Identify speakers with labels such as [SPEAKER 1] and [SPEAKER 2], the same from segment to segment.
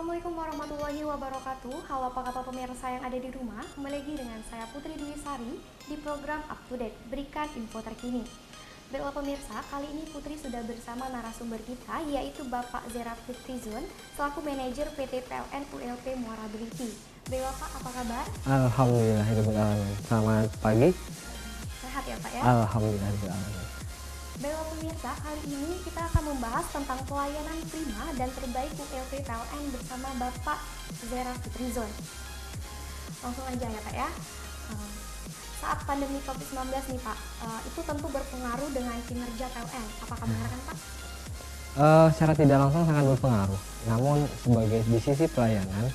[SPEAKER 1] Assalamualaikum warahmatullahi wabarakatuh. Halo apa kabar pemirsa yang ada di rumah. Kembali lagi dengan saya Putri Dwi Sari di program Up to Date, berikan info terkini. Baiklah pemirsa, kali ini Putri sudah bersama narasumber kita, yaitu Bapak Zera Fitrizon selaku manajer PT PLN ULP Muara Beliti. Baiklah Pak, apa kabar?
[SPEAKER 2] Alhamdulillahirobbilalamin. Selamat pagi.
[SPEAKER 1] Sehat ya Pak ya?
[SPEAKER 2] Alhamdulillahirobbilalamin.
[SPEAKER 1] Baiklah pemirsa, kali ini kita akan membahas tentang pelayanan prima dan terbaik ULP PLN bersama Bapak Zera Fitrizon. Langsung aja ya Pak ya. Saat pandemi COVID-19 nih Pak, itu tentu berpengaruh dengan kinerja PLN. Apakah benar kan Pak?
[SPEAKER 2] Secara tidak langsung sangat berpengaruh. Namun sebagai di sisi pelayanan,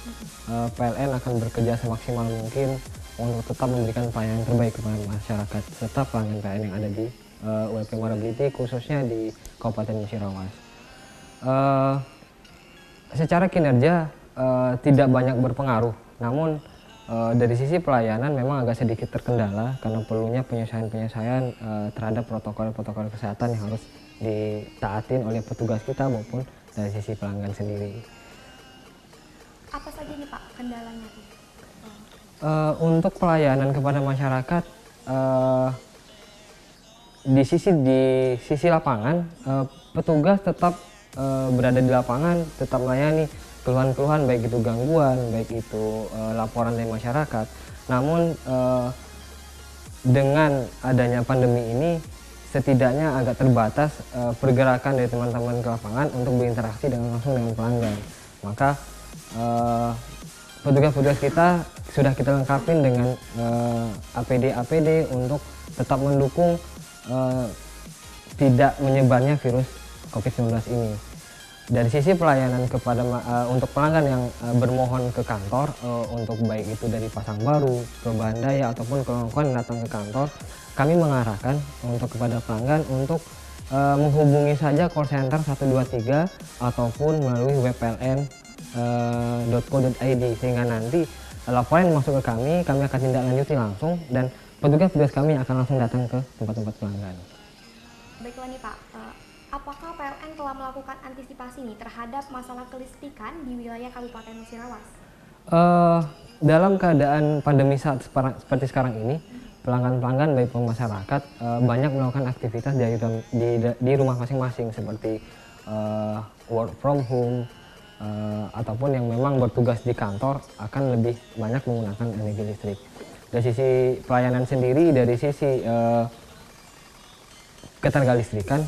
[SPEAKER 2] PLN akan bekerja semaksimal mungkin untuk tetap memberikan pelayanan terbaik kepada masyarakat serta pelanggan PLN yang ada di ULP Muara Beliti, khususnya di Kabupaten Musirawas. Secara kinerja tidak banyak berpengaruh, namun dari sisi pelayanan memang agak sedikit terkendala karena perlunya penyesuaian-penyesuaian terhadap protokol-protokol kesehatan yang harus ditaatin oleh petugas kita maupun dari sisi pelanggan sendiri.
[SPEAKER 1] Apa saja nih Pak kendalanya tuh?
[SPEAKER 2] Untuk pelayanan kepada masyarakat, di sisi lapangan, petugas tetap berada di lapangan, tetap melayani keluhan-keluhan, baik itu gangguan, baik itu laporan dari masyarakat. Namun dengan adanya pandemi ini setidaknya agak terbatas pergerakan dari teman-teman ke lapangan untuk berinteraksi langsung dengan pelanggan. Maka petugas-petugas kita sudah kita lengkapi dengan APD untuk tetap mendukung tidak menyebarnya virus COVID-19 ini. Dari sisi pelayanan kepada untuk pelanggan yang bermohon ke kantor, untuk baik itu dari Pasang Baru, ke Bandaya ataupun kawan-kawan yang datang ke kantor, kami mengarahkan untuk kepada pelanggan untuk menghubungi saja call center 123 ataupun melalui web pln.co.id, sehingga nanti laporan yang masuk ke kami akan tindak lanjuti langsung dan petugas-petugas kami akan langsung datang ke tempat-tempat pelanggan.
[SPEAKER 1] Baiklah nih Pak, apakah PLN telah melakukan antisipasi nih terhadap masalah kelistrikan di wilayah Kabupaten Musirawas?
[SPEAKER 2] Dalam keadaan pandemi seperti sekarang ini, pelanggan-pelanggan baik masyarakat banyak melakukan aktivitas di rumah masing-masing seperti work from home ataupun yang memang bertugas di kantor akan lebih banyak menggunakan energi listrik. Dari sisi pelayanan sendiri, dari sisi ketergalistrikan,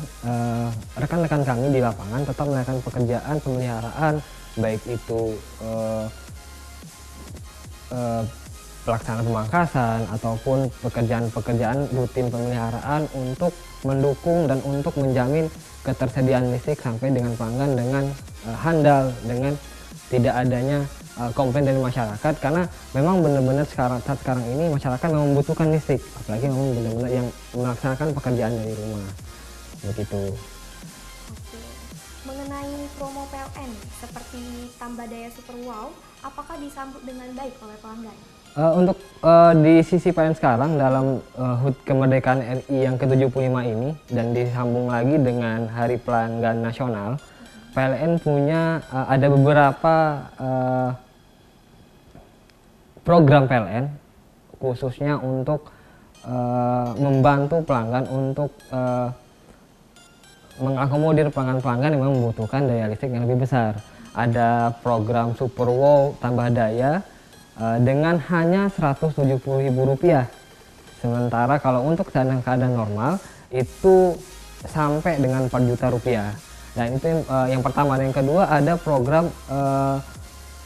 [SPEAKER 2] rekan-rekan kami di lapangan tetap melakukan pekerjaan pemeliharaan, baik itu pelaksanaan pemangkasan ataupun pekerjaan-pekerjaan rutin pemeliharaan untuk mendukung dan untuk menjamin ketersediaan listrik sampai dengan pelanggan dengan handal, dengan tidak adanya komplain dari masyarakat, karena memang benar-benar saat sekarang ini masyarakat memang membutuhkan listrik, apalagi memang benar-benar yang melaksanakan pekerjaan dari rumah begitu.
[SPEAKER 1] Oke. Mengenai promo PLN seperti tambah daya Super Wow, apakah disambut dengan baik oleh pelanggan?
[SPEAKER 2] Untuk di sisi PLN sekarang dalam HUT kemerdekaan RI yang ke-75 ini dan disambung lagi dengan Hari Pelanggan Nasional, PLN punya ada beberapa program PLN khususnya untuk membantu pelanggan untuk mengakomodir pelanggan-pelanggan yang membutuhkan daya listrik yang lebih besar. Ada program Super Wow tambah daya dengan hanya Rp170.000. Sementara kalau untuk keadaan normal itu sampai dengan Rp4 juta. Dan itu yang pertama. Dan yang kedua ada program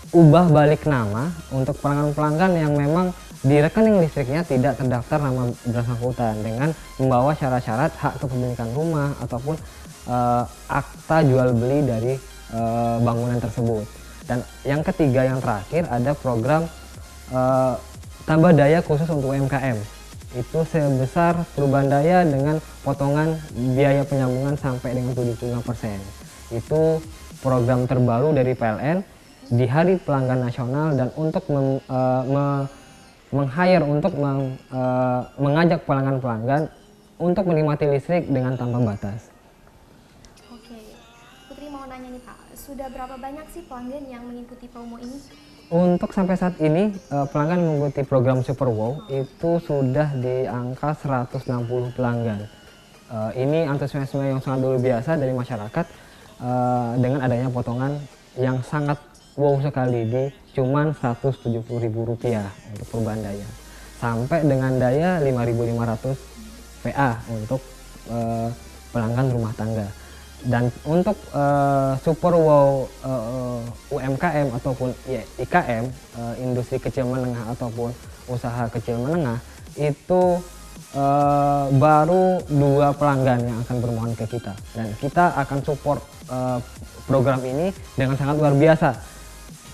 [SPEAKER 2] ubah balik nama untuk pelanggan-pelanggan yang memang di rekening listriknya tidak terdaftar nama bersangkutan, dengan membawa syarat-syarat hak kepemilikan rumah ataupun akta jual beli dari bangunan tersebut. Dan yang ketiga, yang terakhir, ada program tambah daya khusus untuk UMKM. Itu sebesar perubahan daya dengan potongan biaya penyambungan sampai dengan 75%. Itu program terbaru dari PLN di Hari Pelanggan Nasional dan untuk mengajak pelanggan-pelanggan untuk menikmati listrik dengan tanpa batas.
[SPEAKER 1] Oke, Putri mau nanya nih Pak, Kak, sudah berapa banyak sih pelanggan yang mengikuti promo ini?
[SPEAKER 2] Untuk sampai saat ini pelanggan mengikuti program Super Wow itu sudah di angka 160 pelanggan. Ini antusiasme yang sangat luar biasa dari masyarakat dengan adanya potongan yang sangat wow sekali di cuman Rp170.000 untuk perubahan daya, sampai dengan daya 5.500 VA untuk pelanggan rumah tangga. Dan untuk Super Wow UMKM ataupun ya, IKM, industri kecil menengah ataupun usaha kecil menengah, itu baru 2 pelanggan yang akan bermohon ke kita, dan kita akan support program ini dengan sangat luar biasa.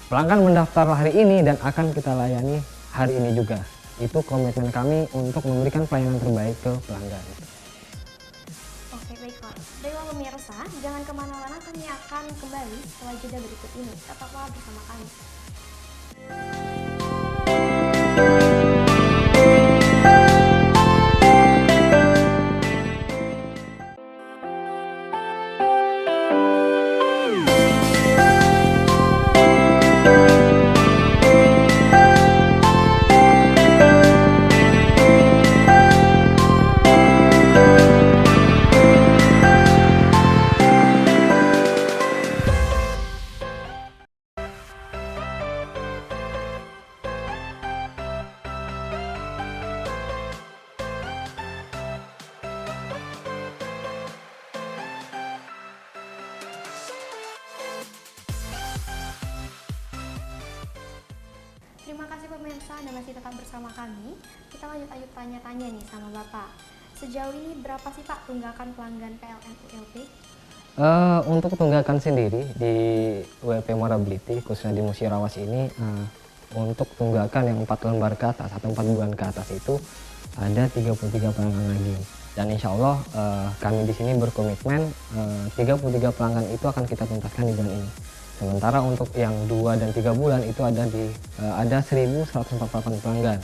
[SPEAKER 2] Pelanggan mendaftar hari ini dan akan kita layani hari ini juga. Itu komitmen kami untuk memberikan pelayanan terbaik ke pelanggan.
[SPEAKER 1] Oke, baiklah. Baiklah pemirsa, jangan kemana-mana, kami akan kembali setelah jeda berikut ini. Tetaplah bersama kami. Terima kasih pemirsa, Anda masih tetap bersama kami. Kita lanjut tanya-tanya nih sama Bapak. Sejauh ini berapa sih Pak tunggakan pelanggan PLN ULP?
[SPEAKER 2] Untuk tunggakan sendiri di ULP Muara Beliti, khususnya di Musirawas ini, untuk tunggakan yang 4 lembar ke atas atau 4 bulan ke atas itu ada 33 pelanggan lagi. Dan insya Allah kami di sini berkomitmen 33 pelanggan itu akan kita tuntaskan di bulan ini. Sementara untuk yang 2 dan 3 bulan itu ada 1.148 pelanggan.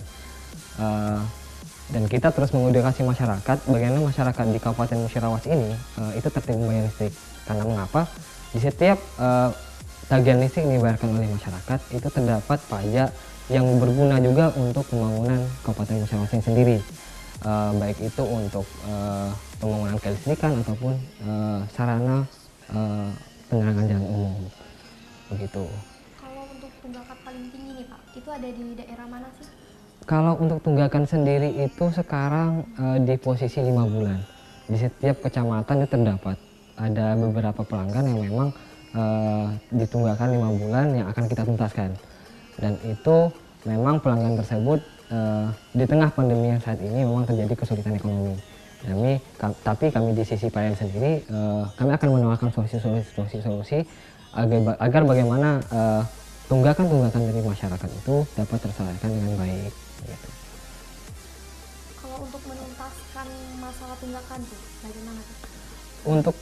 [SPEAKER 2] Dan kita terus mengedukasi masyarakat bagaimana masyarakat di Kabupaten Musirawas ini itu tertib membayar listrik. Karena mengapa? Di setiap tagihan listrik yang dibayarkan oleh masyarakat itu terdapat pajak yang berguna juga untuk pembangunan Kabupaten Musirawas ini sendiri. Baik itu untuk pembangunan kelistrikan ataupun sarana penerangan jalan umum. Begitu.
[SPEAKER 1] Kalau untuk tunggakan paling tinggi nih Pak, itu ada di daerah mana sih?
[SPEAKER 2] Kalau untuk tunggakan sendiri itu sekarang di posisi 5 bulan. Di setiap kecamatan itu terdapat ada beberapa pelanggan yang memang ditunggakan 5 bulan yang akan kita tuntaskan. Dan itu memang pelanggan tersebut di tengah pandemi yang saat ini memang terjadi kesulitan ekonomi. Tapi kami di sisi PLN sendiri kami akan menawarkan solusi agar bagaimana tunggakan dari masyarakat itu dapat terselesaikan dengan baik. Gitu.
[SPEAKER 1] Kalau untuk menuntaskan masalah tunggakan tuh, bagaimana tuh?
[SPEAKER 2] Untuk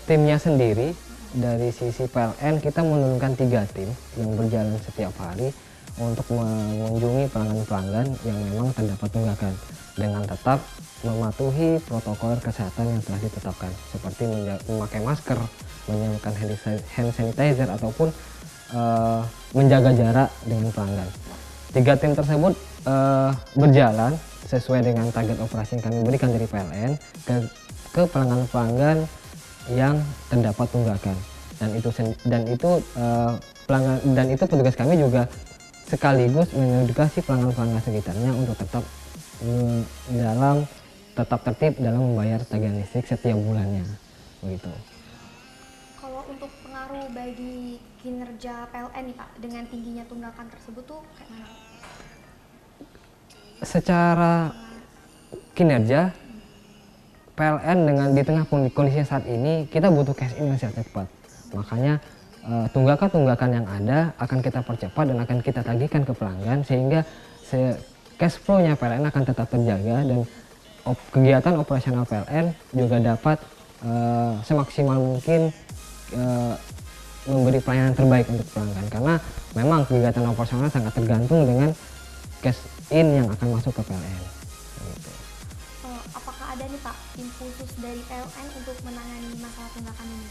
[SPEAKER 2] timnya sendiri dari sisi PLN kita menurunkan 3 tim yang berjalan setiap hari untuk mengunjungi pelanggan-pelanggan yang memang terdapat tunggakan dengan tetap mematuhi protokol kesehatan yang telah ditetapkan seperti memakai masker, menggunakan hand sanitizer ataupun menjaga jarak dengan pelanggan. 3 tim tersebut berjalan sesuai dengan target operasi yang kami berikan dari PLN ke pelanggan-pelanggan yang terdapat tunggakan, dan itu petugas kami juga sekaligus mengedukasi pelanggan-pelanggan sekitarnya untuk tetap tertib dalam membayar tagihan listrik setiap bulannya, begitu.
[SPEAKER 1] Kalau untuk pengaruh bagi kinerja PLN nih Pak, dengan tingginya tunggakan tersebut tuh kayak mana?
[SPEAKER 2] Secara kinerja PLN di tengah kondisi saat ini kita butuh cash in yang secara cepat. Makanya tunggakan yang ada akan kita percepat dan akan kita tagihkan ke pelanggan sehingga cash flow-nya PLN akan tetap terjaga dan kegiatan operasional PLN juga dapat semaksimal mungkin memberi pelayanan terbaik untuk pelanggan, karena memang kegiatan operasional sangat tergantung dengan cash in yang akan masuk ke PLN. Gitu.
[SPEAKER 1] Apakah ada nih Pak tim khusus dari PLN untuk menangani masalah tunggakan ini?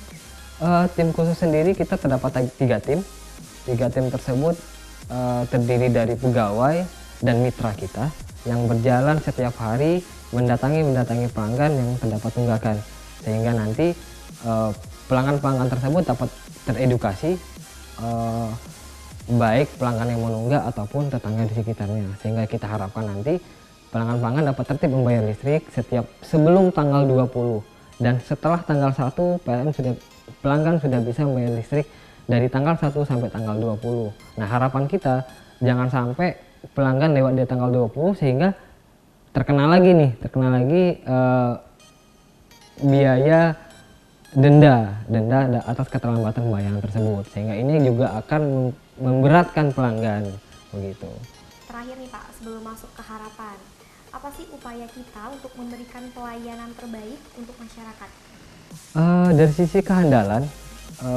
[SPEAKER 2] Tim khusus sendiri kita terdapat 3 tim. 3 tim tersebut terdiri dari pegawai dan mitra kita yang berjalan setiap hari mendatangi pelanggan yang terdapat tunggakan, sehingga nanti pelanggan-pelanggan tersebut dapat teredukasi, baik pelanggan yang menunggak ataupun tetangga di sekitarnya, sehingga kita harapkan nanti pelanggan-pelanggan dapat tertib membayar listrik setiap sebelum tanggal 20, dan setelah tanggal 1 pelanggan sudah bisa membayar listrik dari tanggal 1 sampai tanggal 20. Nah, harapan kita jangan sampai pelanggan lewat di tanggal 20 sehingga terkena lagi biaya denda atas keterlambatan pembayaran tersebut, sehingga ini juga akan memberatkan pelanggan begitu.
[SPEAKER 1] Terakhir nih Pak, sebelum masuk ke harapan, apa sih upaya kita untuk memberikan pelayanan terbaik untuk masyarakat?
[SPEAKER 2] Dari sisi kehandalan,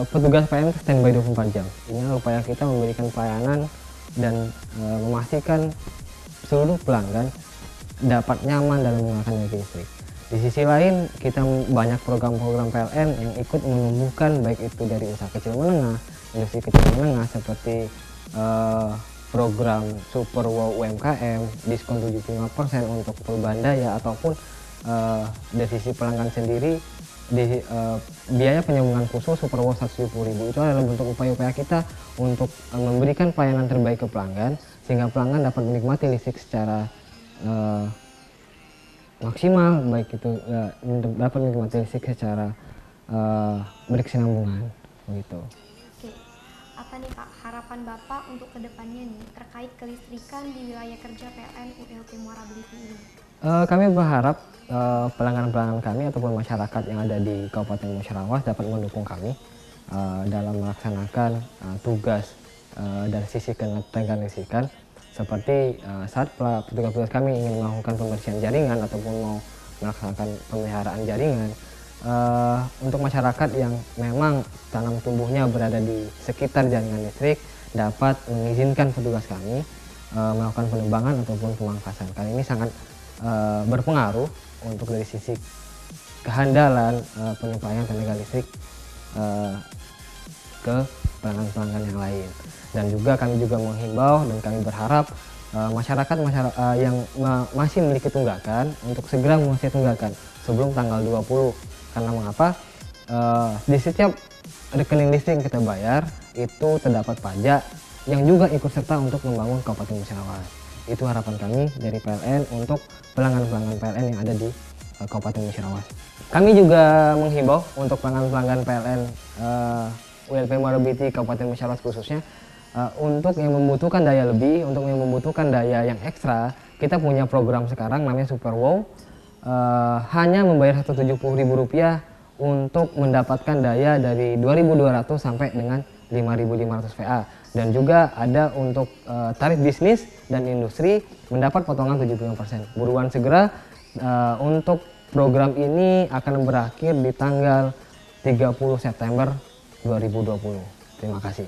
[SPEAKER 2] petugas PLN standby 24 jam. Ini upaya kita memberikan pelayanan dan memastikan seluruh pelanggan dapat nyaman dalam menggunakan energi listrik. Di sisi lain, kita banyak program-program PLN yang ikut menumbuhkan, baik itu dari usaha kecil menengah, industri kecil menengah, seperti program Super Wow UMKM, diskon 75% untuk perubahan daya, ataupun dari sisi pelanggan sendiri, biaya penyambungan khusus Super Wow 170.000. Itu adalah bentuk upaya-upaya kita untuk memberikan pelayanan terbaik ke pelanggan, sehingga pelanggan dapat menikmati listrik secara maksimal, baik itu dapat menikmati listrik secara berkesinambungan begitu.
[SPEAKER 1] Oke, apa nih Pak harapan Bapak untuk kedepannya nih terkait kelistrikan di wilayah kerja PLN ULP Muara Beliti ini?
[SPEAKER 2] Kami berharap pelanggan-pelanggan kami ataupun masyarakat yang ada di Kabupaten Musyarawah dapat mendukung kami dalam melaksanakan tugas dari sisi ketenaga listrikan, seperti saat petugas-petugas kami ingin melakukan pembersihan jaringan ataupun mau melaksanakan pemeliharaan jaringan. Untuk masyarakat yang memang tanam tumbuhnya berada di sekitar jaringan listrik dapat mengizinkan petugas kami melakukan penebangan ataupun pemangkasan. Kali ini sangat berpengaruh untuk dari sisi kehandalan penyuplaian tenaga listrik ke pelanggan-pelanggan yang lain. Dan juga kami juga menghimbau dan kami berharap masyarakat yang masih memiliki tunggakan untuk segera mengisi tunggakan sebelum tanggal 20. Karena mengapa? Di setiap rekening listrik yang kita bayar itu terdapat pajak yang juga ikut serta untuk membangun Kabupaten Musyarawah. Itu harapan kami dari PLN untuk pelanggan-pelanggan PLN yang ada di Kabupaten Musyarawah. Kami juga menghimbau untuk pelanggan-pelanggan PLN ULP Muara Beliti Kabupaten Musyarawah khususnya, untuk yang membutuhkan daya lebih, untuk yang membutuhkan daya yang ekstra, kita punya program sekarang namanya Super Wow. Hanya membayar Rp170.000 untuk mendapatkan daya dari 2.200 sampai dengan 5.500 VA. Dan juga ada untuk tarif bisnis dan industri mendapat potongan 75%. Buruan segera, untuk program ini akan berakhir di tanggal 30 September 2020. Terima kasih.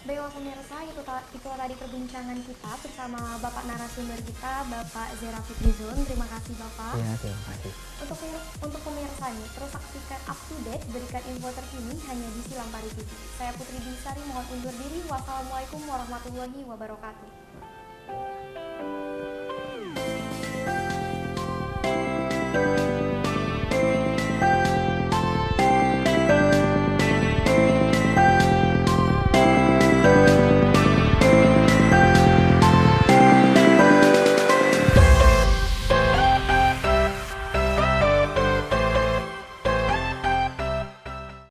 [SPEAKER 1] Baiklah pemirsa, itu tadi perbincangan kita bersama Bapak narasumber kita, Bapak Zera Fitrizon. Terima kasih Bapak.
[SPEAKER 2] Ya, terima kasih.
[SPEAKER 1] Untuk pemirsa nih, terus saksikan up to date, berikan info terkini hanya di Silampari TV. Saya Putri Dwi Sari mohon undur diri. Wassalamualaikum warahmatullahi wabarakatuh.